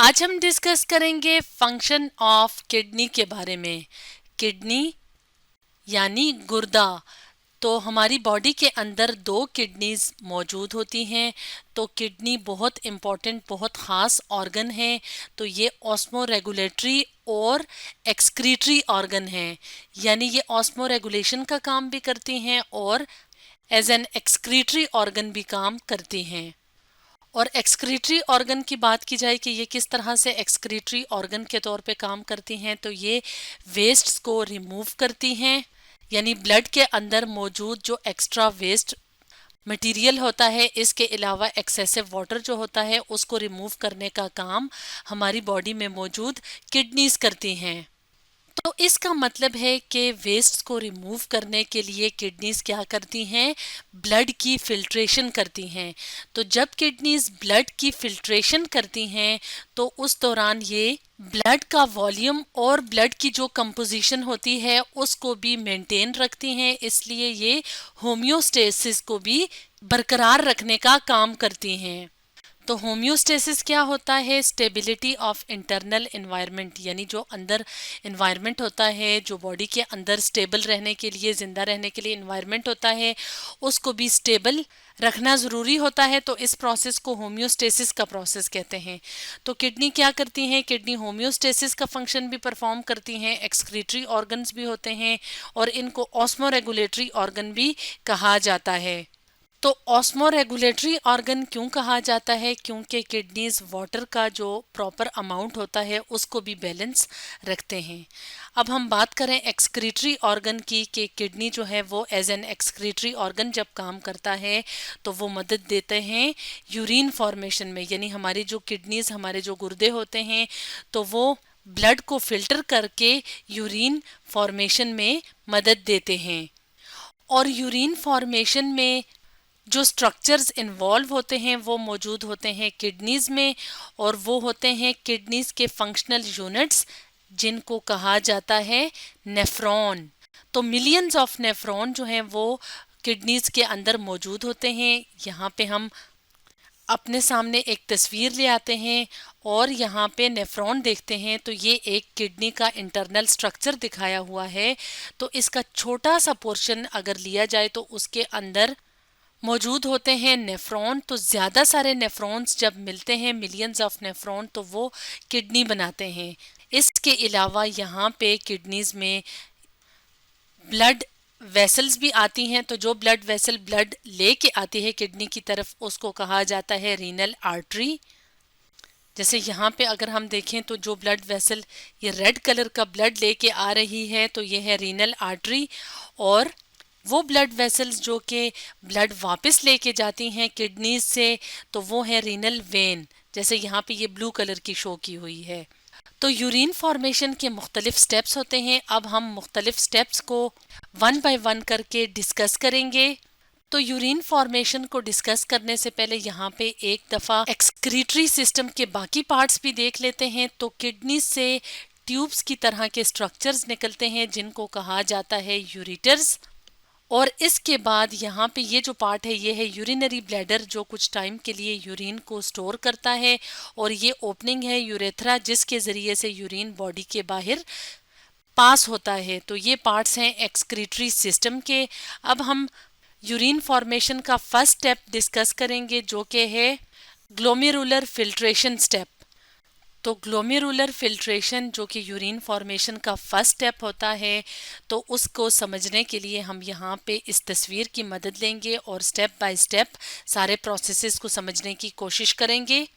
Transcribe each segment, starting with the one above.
आज हम डिस्कस करेंगे फंक्शन ऑफ किडनी के बारे में। किडनी यानी गुर्दा। तो हमारी बॉडी के अंदर दो किडनीज मौजूद होती हैं। तो किडनी बहुत इम्पॉर्टेंट, बहुत ख़ास ऑर्गन है। तो ये ऑस्मो रेगुलेटरी और एक्सक्रीटरी ऑर्गन है, यानी ये ऑस्मो रेगुलेशन का काम भी करती हैं और एज एन एक्सक्रीटरी ऑर्गन भी काम करती हैं। और एक्सक्रीटरी ऑर्गन की बात की जाए कि ये किस तरह से एक्सक्रीटरी ऑर्गन के तौर पे काम करती हैं, तो ये वेस्ट्स को रिमूव करती हैं, यानी ब्लड के अंदर मौजूद जो एक्स्ट्रा वेस्ट मटेरियल होता है, इसके अलावा एक्सेसिव वाटर जो होता है उसको रिमूव करने का काम हमारी बॉडी में मौजूद किडनीज करती हैं। तो इसका मतलब है कि वेस्ट को रिमूव करने के लिए किडनीज क्या करती हैं, ब्लड की फिल्ट्रेशन करती हैं। तो जब किडनीज ब्लड की फिल्ट्रेशन करती हैं तो उस दौरान ये ब्लड का वॉल्यूम और ब्लड की जो कंपोजिशन होती है उसको भी मेंटेन रखती हैं, इसलिए ये होम्योस्टेसिस को भी बरकरार रखने का काम करती हैं। तो होम्योस्टेसिस क्या होता है? स्टेबिलिटी ऑफ इंटरनल एनवायरनमेंट, यानी जो अंदर एनवायरनमेंट होता है, जो बॉडी के अंदर स्टेबल रहने के लिए, जिंदा रहने के लिए एनवायरनमेंट होता है, उसको भी स्टेबल रखना ज़रूरी होता है। तो इस प्रोसेस को होम्योस्टेसिस का प्रोसेस कहते हैं। तो किडनी क्या करती हैं? किडनी होम्योस्टेसिस का फंक्शन भी परफॉर्म करती हैं, एक्सक्रीटरी ऑर्गन्स भी होते हैं और इनको ऑस्मो रेगुलेटरी ऑर्गन भी कहा जाता है। तो ऑस्मो रेगुलेटरी ऑर्गन क्यों कहा जाता है? क्योंकि किडनीज वाटर का जो प्रॉपर अमाउंट होता है उसको भी बैलेंस रखते हैं। अब हम बात करें एक्सक्रीटरी ऑर्गन की कि किडनी जो है वो एज एन एक्सक्रीटरी ऑर्गन जब काम करता है तो वो मदद देते हैं यूरिन फॉर्मेशन में, यानी हमारी जो किडनीज, हमारे जो गुर्दे होते हैं, तो वो ब्लड को फिल्टर करके यूरिन फॉर्मेशन में मदद देते हैं। और यूरिन फॉर्मेशन में जो स्ट्रक्चर्स इन्वॉल्व होते हैं वो मौजूद होते हैं किडनीज में, और वो होते हैं किडनीज के फंक्शनल यूनिट्स जिनको कहा जाता है नेफ्रॉन। तो मिलियंस ऑफ नेफ्रॉन जो हैं वो किडनीज के अंदर मौजूद होते हैं। यहाँ पे हम अपने सामने एक तस्वीर ले आते हैं और यहाँ पे नेफ्रॉन देखते हैं, तो ये एक किडनी का इंटरनल स्ट्रक्चर दिखाया हुआ है। तो इसका छोटा सा पोर्शन अगर लिया जाए तो उसके अंदर मौजूद होते हैं नेफ्रॉन। तो ज़्यादा सारे नेफ्रॉन्स जब मिलते हैं, मिलियंस ऑफ नेफ्रॉन, तो वो किडनी बनाते हैं। इसके अलावा यहाँ पे किडनीज में ब्लड वेसल्स भी आती हैं। तो जो ब्लड वेसल ब्लड लेके आती है किडनी की तरफ उसको कहा जाता है रीनल आर्टरी। जैसे यहाँ पे अगर हम देखें तो जो ब्लड वेसल ये रेड कलर का ब्लड लेके आ रही है तो ये है रीनल आर्टरी। और वो ब्लड वेसल्स जो कि ब्लड वापस लेके जाती हैं किडनीज से, तो वो है रीनल वेन, जैसे यहाँ पे ये ब्लू कलर की शो की हुई है। तो यूरिन फॉर्मेशन के मुख्तलिफ स्टेप्स होते हैं। अब हम मुख्तलिफ स्टेप्स को वन बाय वन करके डिस्कस करेंगे। तो यूरिन फॉर्मेशन को डिस्कस करने से पहले यहाँ पे एक दफ़ा एक्सक्रीटरी सिस्टम के बाकी पार्ट्स भी देख लेते हैं। तो किडनी से ट्यूब्स की तरह के स्ट्रक्चर्स निकलते हैं जिनको कहा जाता है यूरिटर्स। और इसके बाद यहाँ पे ये जो पार्ट है ये है यूरिनरी ब्लैडर, जो कुछ टाइम के लिए यूरिन को स्टोर करता है। और ये ओपनिंग है यूरेथ्रा जिसके ज़रिए से यूरिन बॉडी के बाहर पास होता है। तो ये पार्ट्स हैं एक्सक्रीटरी सिस्टम के। अब हम यूरिन फॉर्मेशन का फर्स्ट स्टेप डिस्कस करेंगे जो कि है ग्लोमेरुलर फिल्ट्रेशन स्टेप। तो ग्लोमेरुलर फिल्ट्रेशन जो कि यूरिन फॉर्मेशन का फर्स्ट स्टेप होता है, तो उसको समझने के लिए हम यहाँ पे इस तस्वीर की मदद लेंगे और स्टेप बाय स्टेप सारे प्रोसेसेस को समझने की कोशिश करेंगे।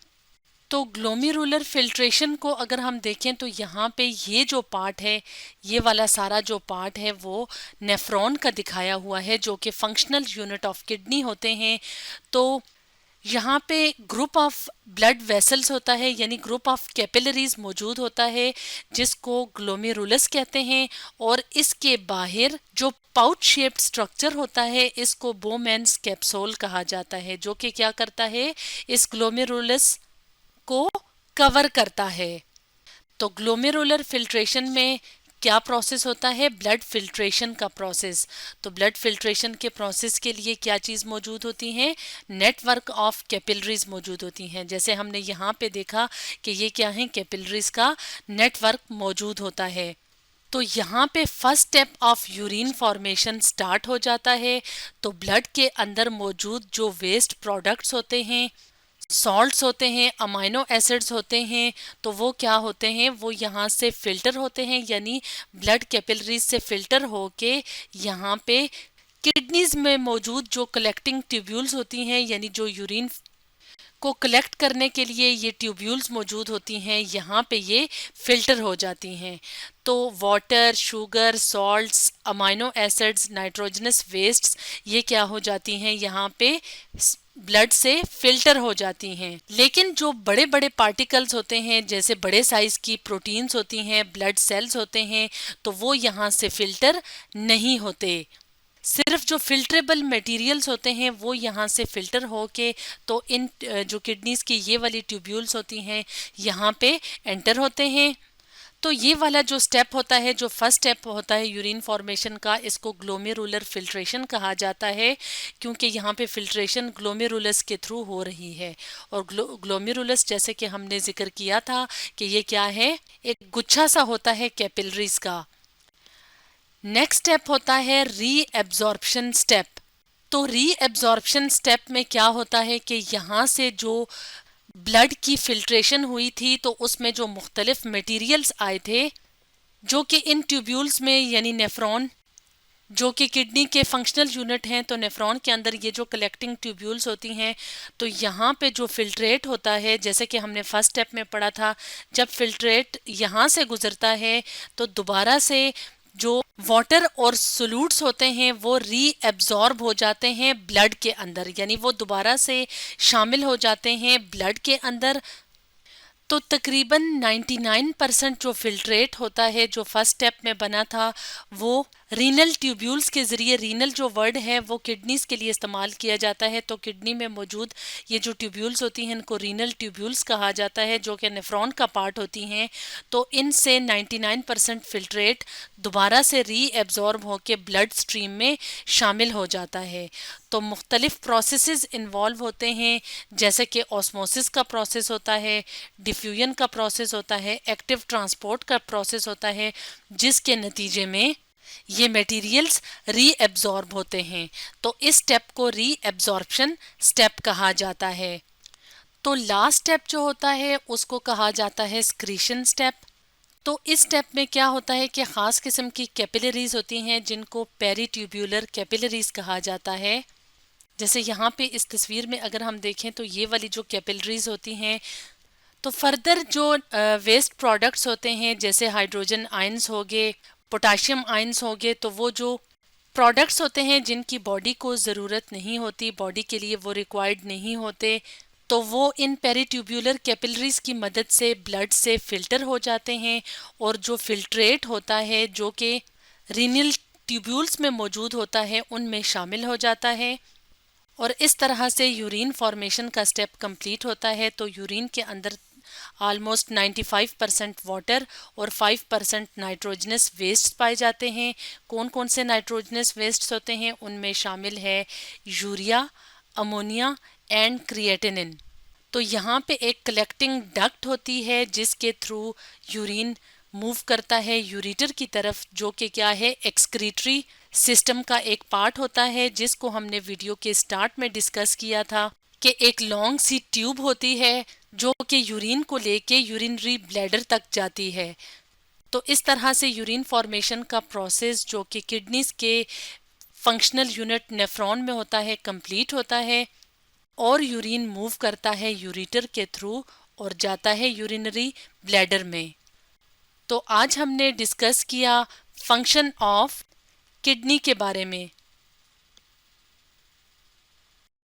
तो ग्लोमेरुलर फिल्ट्रेशन को अगर हम देखें तो यहाँ पे ये जो पार्ट है, ये वाला सारा जो पार्ट है वो नेफ्रॉन का दिखाया हुआ है जो कि फंक्शनल यूनिट ऑफ किडनी होते हैं। तो यहाँ पे ग्रुप ऑफ ब्लड वेसल्स होता है, यानी ग्रुप ऑफ कैपिलरीज मौजूद होता है जिसको ग्लोमेरुलस कहते हैं। और इसके बाहर जो पाउच शेप्ड स्ट्रक्चर होता है इसको बोमेन्स कैप्सूल कहा जाता है, जो कि क्या करता है, इस ग्लोमेरुलस को कवर करता है। तो ग्लोमेरुलर फिल्ट्रेशन में क्या प्रोसेस होता है? ब्लड फिल्ट्रेशन का प्रोसेस। तो ब्लड फिल्ट्रेशन के प्रोसेस के लिए क्या चीज़ मौजूद होती है? नेटवर्क ऑफ कैपिलरीज मौजूद होती हैं। जैसे हमने यहाँ पे देखा कि ये क्या है, कैपिलरीज का नेटवर्क मौजूद होता है। तो यहाँ पे first step of urine formation start हो जाता है। तो ब्लड के अंदर मौजूद जो वेस्ट प्रोडक्ट्स होते हैं, सॉल्ट्स होते हैं, अमाइनो एसिड्स होते हैं, तो वो क्या होते हैं, वो यहाँ से फिल्टर होते हैं, यानी ब्लड कैपिलरीज से फिल्टर होके यहाँ पे किडनीज में मौजूद जो कलेक्टिंग ट्यूब्यूल्स होती हैं, यानी जो यूरिन को कलेक्ट करने के लिए ये ट्यूब्यूल्स मौजूद होती हैं, यहाँ पे ये फिल्टर हो जाती हैं। तो water, sugar, salts, amino acids, nitrogenous wastes, ये क्या हो जाती हैं, यहाँ पे ब्लड से फिल्टर हो जाती हैं। लेकिन जो बड़े बड़े पार्टिकल्स होते हैं, जैसे बड़े साइज की प्रोटीन्स होती हैं, ब्लड सेल्स होते हैं, तो वो यहाँ से फिल्टर नहीं होते। सिर्फ जो फिल्ट्रेबल मटेरियल्स होते हैं वो यहाँ से फिल्टर होके तो इन जो किडनीज की ये वाली ट्यूब्यूल्स होती हैं यहाँ पे एंटर होते हैं। तो ये वाला जो स्टेप होता है, जो फर्स्ट स्टेप होता है यूरिन फॉर्मेशन का, इसको ग्लोमेरुलर फिल्ट्रेशन कहा जाता है, क्योंकि यहाँ पे फिल्ट्रेशन ग्लोमेरुलस के थ्रू हो रही है। और ग्लोमेरुलस, जैसे कि हमने जिक्र किया था कि ये क्या है, एक गुच्छा सा होता है कैपिलरीज का। नेक्स्ट स्टेप होता है रीएब्जॉर्प्शन स्टेप। तो रीएब्जॉर्प्शन स्टेप में क्या होता है कि यहाँ से जो ब्लड की फिल्ट्रेशन हुई थी तो उसमें जो मुख्तलिफ मटेरियल्स आए थे, जो कि इन ट्यूब्यूल्स में, यानी नेफ्रॉन जो कि किडनी के फंक्शनल यूनिट हैं, तो नेफ्रॉन के अंदर ये जो कलेक्टिंग ट्यूब्यूल्स होती हैं, तो यहाँ पे जो फिल्ट्रेट होता है, जैसे कि हमने फर्स्ट स्टेप में पढ़ा था, जब फिल्ट्रेट यहाँ से गुजरता है तो दोबारा से जो वाटर और सोल्यूट्स होते हैं वो रीएब्जॉर्ब हो जाते हैं ब्लड के अंदर, यानी वो दोबारा से शामिल हो जाते हैं ब्लड के अंदर। तो तकरीबन 99% जो फिल्ट्रेट होता है जो फर्स्ट स्टेप में बना था, वो रीनल ट्यूब्यूल्स के ज़रिए, रीनल जो वर्ड है वो किडनीज के लिए इस्तेमाल किया जाता है, तो किडनी में मौजूद ये जो ट्यूब्यूल्स होती हैं इनको रीनल ट्यूब्यूल्स कहा जाता है, जो कि नेफ्रॉन का पार्ट होती हैं। तो इनसे 99% फिल्ट्रेट दोबारा से रीएब्जॉर्ब होकर ब्लड स्ट्रीम में शामिल हो जाता है। तो मुख्तलिफ प्रोसेसेस इन्वॉल्व होते हैं, जैसे कि ऑस्मोसिस का प्रोसेस होता है, डिफ्यूजन का प्रोसेस होता है, एक्टिव ट्रांसपोर्ट का प्रोसेस होता है, जिसके नतीजे में ये मटेरियल्स रीएब्जॉर्ब होते हैं। तो इस स्टेप को रीएब्जॉर्प्शन स्टेप कहा जाता है। तो लास्ट स्टेप जो होता है उसको कहा जाता है स्क्रीशन स्टेप। तो इस स्टेप में क्या होता है कि ख़ास किस्म की कैपिलरीज होती हैं जिनको पेरीट्यूब्यूलर कैपिलरीज कहा जाता है। जैसे यहाँ पे इस तस्वीर में अगर हम देखें तो ये वाली जो कैपिलरीज होती हैं, तो फर्दर जो वेस्ट प्रोडक्ट्स होते हैं, जैसे हाइड्रोजन आयंस हो गए, पोटाशियम आयंस हो गए, तो वो जो प्रोडक्ट्स होते हैं जिनकी बॉडी को ज़रूरत नहीं होती, बॉडी के लिए वो रिक्वायर्ड नहीं होते, तो वो इन पेरीट्यूब्यूलर कैपिलरीज की मदद से ब्लड से फिल्टर हो जाते हैं, और जो फिल्ट्रेट होता है जो कि रीनल ट्यूब्यूल्स में मौजूद होता है उनमें शामिल हो जाता है। और इस तरह से यूरिन फॉर्मेशन का स्टेप कंप्लीट होता है। तो यूरिन के अंदर ऑलमोस्ट 95% वाटर और 5% नाइट्रोजनस वेस्ट पाए जाते हैं। कौन कौन से नाइट्रोजनस वेस्ट होते हैं? उनमें शामिल है यूरिया, अमोनिया एंड क्रिएटिनिन। तो यहाँ पे एक कलेक्टिंग डक्ट होती है जिसके थ्रू यूरिन मूव करता है यूरिटर की तरफ, जो कि क्या है, एक्सक्रीटरी सिस्टम का एक पार्ट होता है, जिसको हमने वीडियो के स्टार्ट में डिस्कस किया था कि एक लॉन्ग सी ट्यूब होती है जो कि यूरिन को लेके यूरिनरी ब्लैडर तक जाती है। तो इस तरह से यूरिन फॉर्मेशन का प्रोसेस जो कि किडनीज के फंक्शनल यूनिट नेफ्रॉन में होता है कंप्लीट होता है, और यूरिन मूव करता है यूरिटर के थ्रू और जाता है यूरिनरी ब्लैडर में। तो आज हमने डिस्कस किया फंक्शन ऑफ किडनी के बारे में।